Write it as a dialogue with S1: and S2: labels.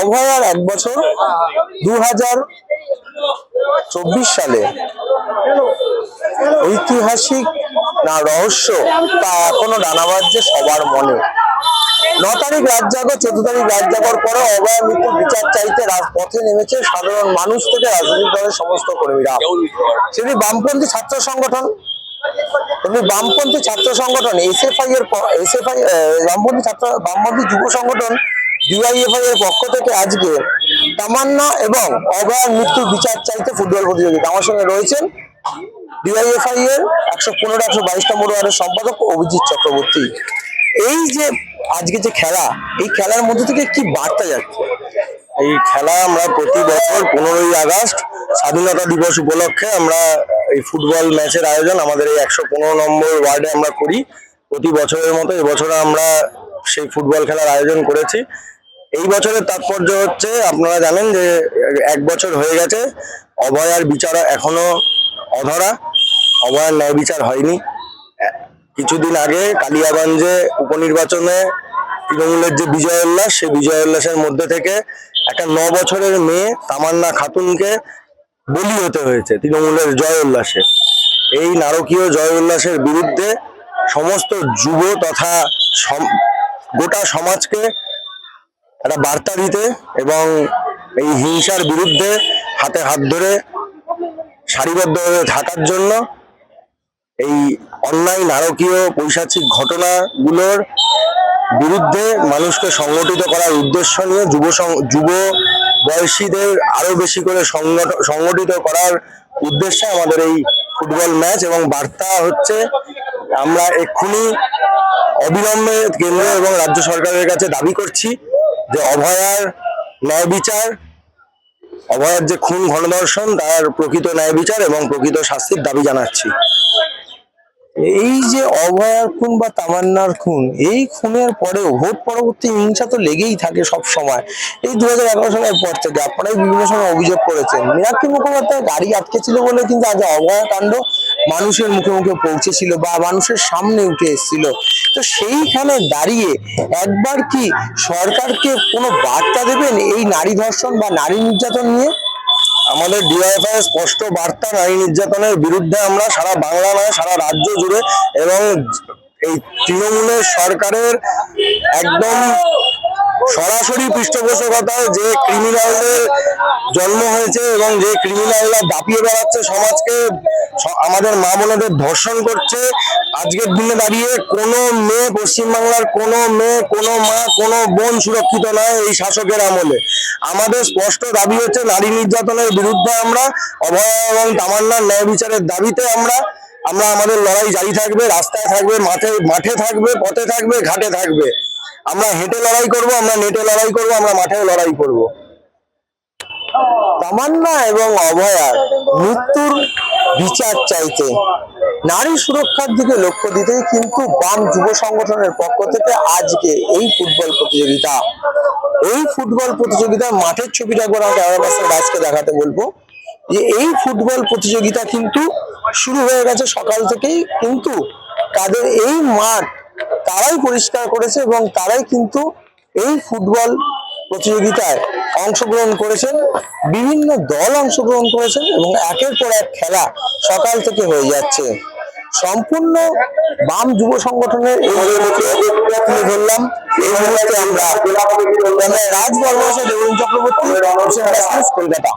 S1: অভয়ার 1 বছর 2024 সালে ঐতিহাসিক না রহস্য তা এখনো ডানা বাজছে সবার মনে। 9 তারিখ রাত জাগো, 14 তারিখ রাত জাগর পরে অভয়ার মৃত্যুর বিচার চাইতে রাজপথে নেমেছে সাধারণ মানুষ থেকে রাজনৈতিক দলের সমস্ত কর্মীরা। সেটি বামপন্থী ছাত্র সংগঠন এসএফআই এর বামপন্থী যুব সংগঠন ডিওয়াইএফআই এর পক্ষ থেকে আজকে তামান্না এবং অভয়ার মৃত্যুর বিচার চাইতে ফুটবল প্রতিযোগিতা। আমার সঙ্গে রয়েছেন ডিওয়াইএফআই এর 115-122 নম্বর ওয়ার্ডের সম্পাদক অভিজিৎ চক্রবর্তী। এই যে আজকে যে খেলা, এই খেলার মধ্যে থেকে কি বার্তা যাচ্ছে?
S2: এই খেলা আমরা প্রতি বছর 15ই আগস্ট স্বাধীনতা দিবস উপলক্ষে আমরা এই ফুটবল ম্যাচের আয়োজন আমাদের এই 115 নম্বর ওয়ার্ডে আমরা করি। প্রতি বছরের মতো এবছর আমরা সেই ফুটবল খেলার আয়োজন করেছি। এই বছরের তাৎপর্য হচ্ছে, আপনারা জানেন যে 1 বছর হয়ে গেছে, অভয়ার বিচার এখনো অধরা, অভয়ার ন্যায় বিচার হয়নি। কিছুদিন আগে কালিয়াগঞ্জে উপনির্বাচনে তৃণমূলের যে বিজয় উল্লাস, সেই বিজয় উল্লাসের মধ্যে থেকে একটা 9 বছরের মেয়ে তামান্না খাতুনকে বলি হতে হয়েছে তৃণমূলের জয় উল্লাসে। এই নারকীয় জয় উল্লাসের বিরুদ্ধে সমস্ত যুব তথা গোটা সমাজকে একটা বার্তা দিতে এবং এই হিংসার বিরুদ্ধে হাতে হাত ধরে সারিবদ্ধভাবে থাকার জন্য, এই অন্যায় নারকীয় পৈশাচিক ঘটনাগুলোর বিরুদ্ধে মানুষকে সংগঠিত করার উদ্দেশ্য নিয়ে যুব বয়সীদের আরো বেশি করে সংগঠিত করার উদ্দেশ্যে আমাদের এই ফুটবল ম্যাচ। এবং বার্তা হচ্ছে, আমরা এক্ষুনি অবিলম্বে কেন্দ্র এবং রাজ্য সরকারের কাছে দাবি করছি যে অভয়ার ন্যায় বিচার, অভয়ার যে খুন গণধর্ষণ তার প্রকৃত ন্যায় বিচার এবং প্রকৃত শাস্তির দাবি জানাচ্ছি।
S1: এই যে অভয়ার খুন বা তামান্নার খুন, এই খুনের পরেও ভোট পরবর্তী হিংসা তো লেগেই থাকে সব সময়। এই 2011 সালের পর থেকে আপনারাই বিভিন্ন সময় অভিযোগ করেছেন মীনাক্ষী মুখোপাধ্যায় গাড়ি আটকেছিল বলে কিন্তু আজ অভয়া কাণ্ড মানুষের মুখে মুখে পৌঁছেছিল বা মানুষের সামনে উঠে এসেছিল। তো সেইখানে দাঁড়িয়ে একবার কি সরকারকে কোনো বার্তা দেবেন এই নারী ধর্ষণ বা নারী নির্যাতন নিয়ে?
S2: আমাদের ডিওয়াইএফআই স্পষ্ট বার্তা, নারী নির্যাতনের বিরুদ্ধে আমরা সারা বাংলা নয় সারা রাজ্য জুড়ে এবং এই তৃণমূলের সরকারের একদম সরাসরি পৃষ্ঠপোষকতায় যে ক্রিমিনালদের জন্ম হয়েছে এবং যে ক্রিমিনালরা দাপিয়ে বেড়াচ্ছে সমাজকে, আমাদের মা বোনেদের ধর্ষণ করছে, আজকের দিনে দাঁড়িয়ে কোনো মেয়ে, পশ্চিমবাংলার কোনো মেয়ে, কোনো মা, কোনো বোন সুরক্ষিত নয় এই শাসকের আমলে। আমাদের স্পষ্ট দাবি হচ্ছে, নারী নির্যাতনের বিরুদ্ধে আমরা অভয়া এবং তামান্নার ন্যায় বিচারের দাবিতে আমরা আমাদের লড়াই জারি থাকবে। রাস্তায় থাকবে, মাঠে থাকবে, পথে থাকবে, ঘাটে থাকবে। আমরা হেঁটে লড়াই করব, আমরা নেটে লড়াই করব, আমরা মাঠে লড়াই করব।
S1: তামান্না এবং অভয়ার মৃত্যুর বিচার চাইতে, নারী সুরক্ষার দিকে লক্ষ্য দিতে কিন্তু বাম যুব সংগঠনের পক্ষ থেকে আজকে এই ফুটবল প্রতিযোগিতা। এই ফুটবল প্রতিযোগিতার মাঠের ছবিটা একবার ক্যামেরা পার্সন রাজকে দেখাতে বলবো যে এই ফুটবল প্রতিযোগিতা কিন্তু শুরু হয়ে গেছে সকাল থেকেই। কিন্তু তাদের এই মাঠ তারাই পরিষ্কার করেছে এবং তারাই কিন্তু এই ফুটবল প্রতিযোগিতায় অংশগ্রহণ করেছেন, বিভিন্ন দল অংশগ্রহণ করেছেন এবং একের পর এক খেলা সকাল থেকে হয়ে যাচ্ছে। সম্পূর্ণ বাম যুব সংগঠনের এই তুলে ধরলাম। এই মুহূর্তে আমরা রাজবর্মা, দেবন চক্রবর্তী, কলকাতা।